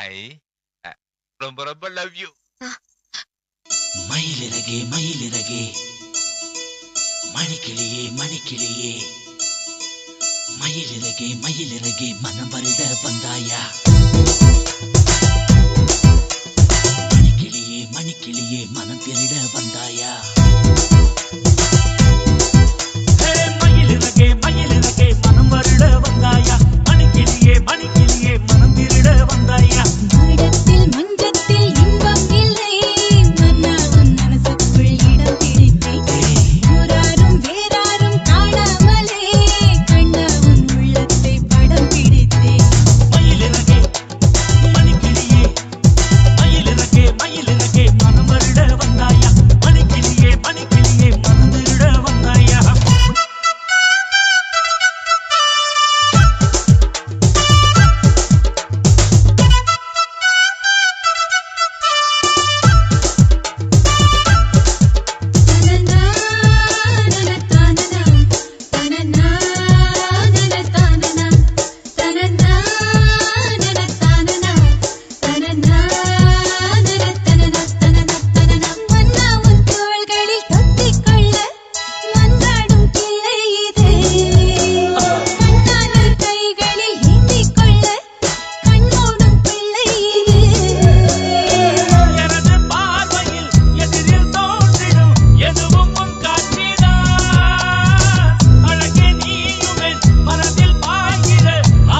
ஐ ரொம்ப ரொம்ப love you. மயிலிறகே மயிலிறகே மணிக்கிளியே மணிக்கிளியே மயிலிறகே மயிலிறகே மனம் வருட வந்தாயா. மணிக்கிளியே மணிக்கிளியே மனம் திருட வந்தாயா. மயிலிறகே மயிலிறகே மனம் வருட வந்தாயா. மணிக்கிளியே மணிக்கிளியே மனம் திருட வந்தாயா. மடத்தில் மஞ்சத்தில் இன்பம் இல்லை மன்னா உன் மனசுக்குள் இடம் பிடித்தேன். ஊராரும் வேறாரும் காணாமலே கண்ணா உன் உள்ளத்தை படம் பிடித்தேன். மயிலிறகே மணிக்கிளியே மயிலிறகே மயிலிறகே மனம் வருட வந்தாயா. மணிக்கிளியே மணிக்கிளியே மனம் திருட வந்தாயா. மன்னா உன் தோள்களில் தொத்திக்கொள்ள மன்றாடும் கிளை இது. கண்ணான கைகளில் ஏந்திக்கொள்ள கண்ணோடும் பிள்ளை இது. எனது பார்வையில் எதிரில் தோன்றிடும் எதுவும் உன் காட்சிதான். அழகே நீயுமே மனதில் பாய்கிற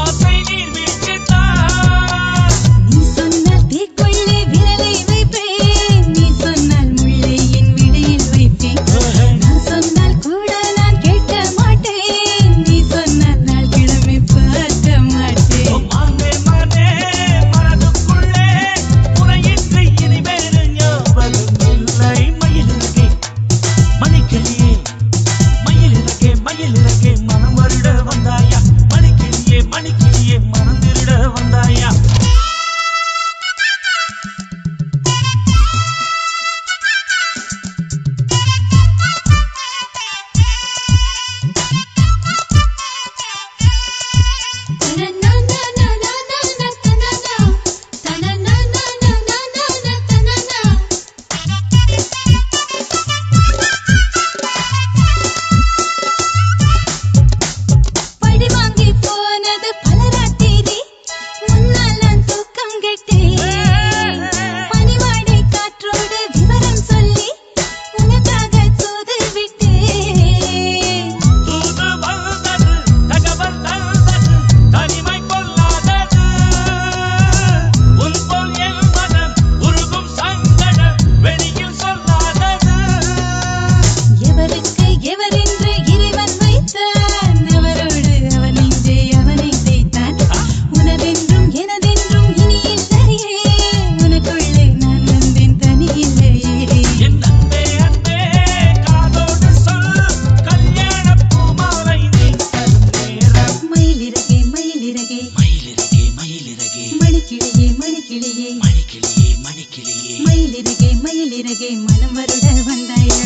ஆசை நீர் வீழ்ச்சித்தான். நீ சொன்னால் தீக்குள்ளே விரலை வைப்பேன். நீ சொன்னால் முள்ளை என் விடையில் வைப்பேன். நான் சொன்னால் கூட நான் கேட்க மாட்டேன். நீ சொன்னால் நாள் கிழமை பார்க்க மாட்டேன். மானே மானே மனதுக்குள்ளே உனையின்றி இனி வேறு ஞாபகம் இல்லை. மயிலிறகே மணிக்கிளியே மயிலிறகே மயிலிறகே மனம் வருட வந்தாயா. மணிக்கிளியே மணிக்கிளியே மனம் திருட வந்தாயா. படி வாங்கி போனது பலராத்திரி முன்னால் நான் தூக்கம் கெட்டேன். பனிவாடை காற்றோடு விவரம் சொல்லி உனக்காக தூது விட்டேன். தூது வந்தது தகவல் தந்தது தனிமை கொள்ளாதது. உன் போல் என் மனம் உருகும் சங்கடம் வெளியில் சொல்லாதது. எவருக்கு எவரென்று இறைவன் வைத்தான். அவரோடு அவன் நெஞ்சே அவனை தேய்த்தான். உனதென்றும் எனதென்றும் இனி இல்லையே. உனக்குள்ளே நான் வந்தேன் தனி இல்லையே. என் அன்பே அன்பே காதோடு சொல் கல்யாண பூமாலை நீ தரும் நேரம். மயிலிறகே மயிலிறகே மயிலிறகே மயிலிறகே மணிக்கிளியே மணிக்கிளியே மணிக்கிளியே மணிக்கிளியே மயிலிறகே மயிலிறகே மனம் வருட வந்தாயா.